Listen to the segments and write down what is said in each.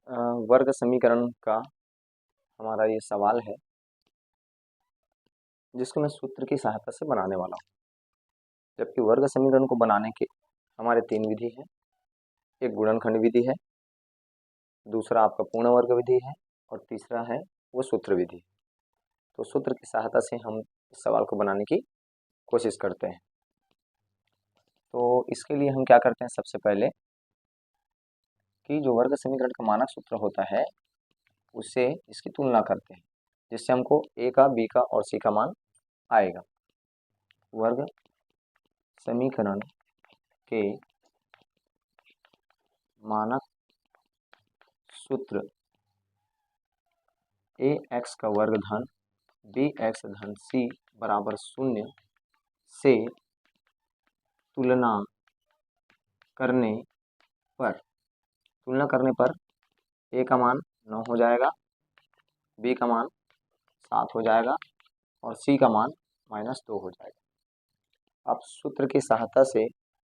वर्ग समीकरण का हमारा ये सवाल है जिसको मैं सूत्र की सहायता से बनाने वाला हूँ। जबकि वर्ग समीकरण को बनाने के हमारे 3 विधि है। एक गुणनखंड विधि है, दूसरा आपका पूर्ण वर्ग विधि है और तीसरा है वो सूत्र विधि। तो सूत्र की सहायता से हम इस सवाल को बनाने की कोशिश करते हैं। तो इसके लिए हम क्या करते हैं, सबसे पहले कि जो वर्ग समीकरण का मानक सूत्र होता है उससे इसकी तुलना करते हैं, जिससे हमको ए का, बी का और सी का मान आएगा। वर्ग समीकरण के मानक सूत्र ए एक्स का वर्ग धन बी एक्स धन सी बराबर 0 से तुलना करने पर ए का मान 9 हो जाएगा, बी का मान 7 हो जाएगा और सी का मान -2 हो जाएगा। अब सूत्र की सहायता से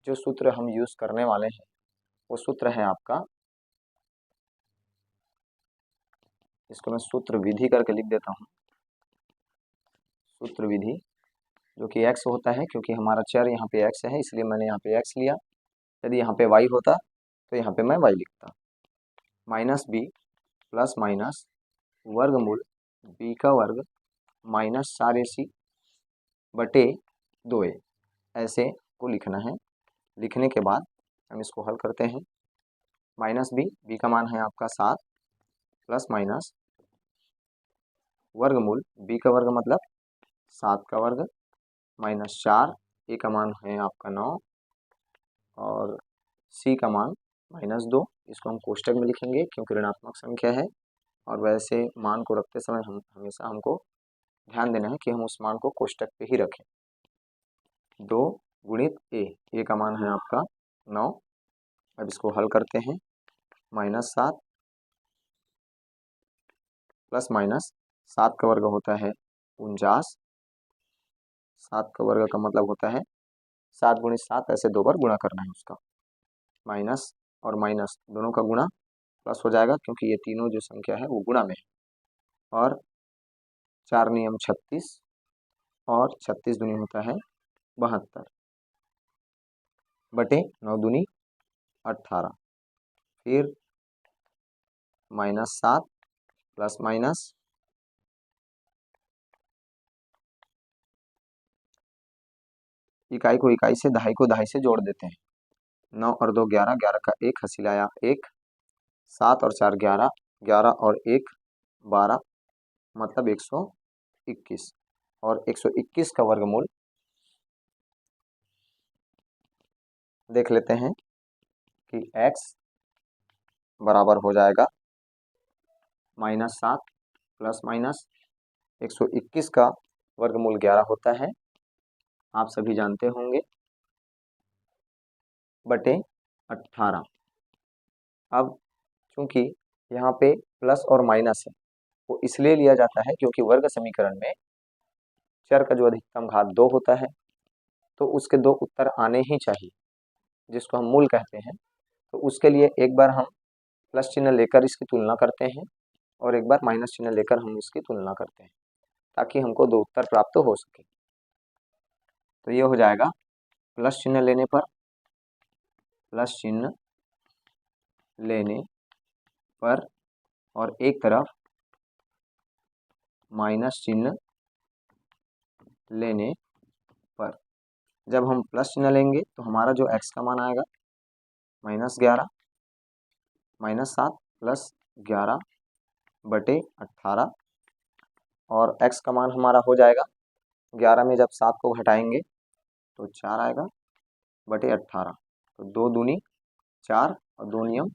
जो सूत्र हम यूज़ करने वाले हैं वो सूत्र है आपका, इसको मैं सूत्र विधि करके लिख देता हूँ। सूत्र विधि जो कि x होता है, क्योंकि हमारा चर यहाँ पे x है इसलिए मैंने यहाँ पे x लिया। यदि यहाँ पे y होता तो यहाँ पे मैं y लिखता। -b प्लस माइनस वर्गमूल b का वर्ग माइनस 4ac बटे 2a, ऐसे को लिखना है। लिखने के बाद हम इसको हल करते हैं। -b का मान है आपका 7 प्लस माइनस वर्गमूल b का वर्ग मतलब 7 का वर्ग माइनस 4, ए का मान है आपका 9 और सी का मान -2। इसको हम कोष्टक में लिखेंगे क्योंकि ऋणात्मक संख्या है और वैसे मान को रखते समय हम हमेशा हमको ध्यान देना है कि हम उस मान को कोष्टक पे ही रखें। 2 गुणित ए का मान है आपका 9। अब इसको हल करते हैं। -7 प्लस माइनस 7 का वर्ग होता है 49, 7 का वर्ग का मतलब होता है 7 गुणित 7, ऐसे 2 बार गुणा करना है उसका। माइनस और माइनस दोनों का गुणा प्लस हो जाएगा क्योंकि ये तीनों जो संख्या है वो गुणा में है। और 4 नियम 36 और 36 दूनी होता है 72 बटे 9 दूनी 18। फिर -7 प्लस माइनस इकाई को इकाई से, दहाई को दहाई से जोड़ देते हैं। 9 और 2 11, 11 का 1 हसीलाया 1, 7 और 4 11, 11 और 1 12 मतलब 121 और 121 का वर्गमूल देख लेते हैं कि x बराबर हो जाएगा -7 प्लस माइनस 121 का वर्गमूल 11 होता है, आप सभी जानते होंगे, बटे 18। अब चूंकि यहाँ पे प्लस और माइनस है वो इसलिए लिया जाता है क्योंकि वर्ग समीकरण में चर का जो अधिकतम घात 2 होता है तो उसके 2 उत्तर आने ही चाहिए, जिसको हम मूल कहते हैं। तो उसके लिए एक बार हम प्लस चिन्ह लेकर इसकी तुलना करते हैं और एक बार माइनस चिन्ह लेकर हम इसकी तुलना करते हैं ताकि हमको 2 उत्तर प्राप्त हो सके। तो ये हो जाएगा प्लस चिन्ह लेने पर, प्लस चिन्ह लेने पर और एक तरफ माइनस चिन्ह लेने पर। जब हम प्लस चिन्ह लेंगे तो हमारा जो x का मान आएगा -11 -7 प्लस 11 बटे 18 और x का मान हमारा हो जाएगा 11 में जब 7 को घटाएंगे तो 4 आएगा बटे 18। तो 2 दूनी 4 और 2 नियम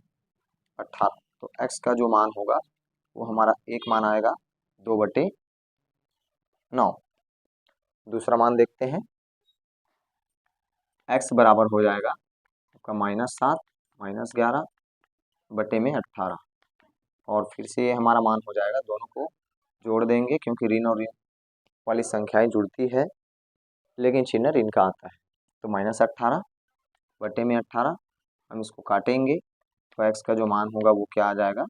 18। तो x का जो मान होगा वो हमारा एक मान आएगा 2 बटे 9। दूसरा मान देखते हैं। x बराबर हो जाएगा आपका -7 -11 बटे में 18 और फिर से ये हमारा मान हो जाएगा, दोनों को जोड़ देंगे क्योंकि ऋण और ऋण वाली संख्याएं जुड़ती है लेकिन चिन्ह ऋण का आता है। तो -18 बटे में 18 हम इसको काटेंगे तो x का जो मान होगा वो क्या आ जाएगा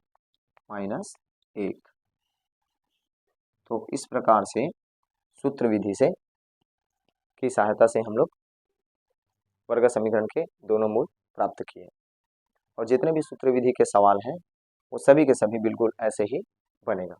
माइनस 1। तो इस प्रकार से सूत्र विधि से की सहायता से हम लोग वर्ग समीकरण के दोनों मूल प्राप्त किए। और जितने भी सूत्र विधि के सवाल हैं वो सभी के सभी बिल्कुल ऐसे ही बनेगा।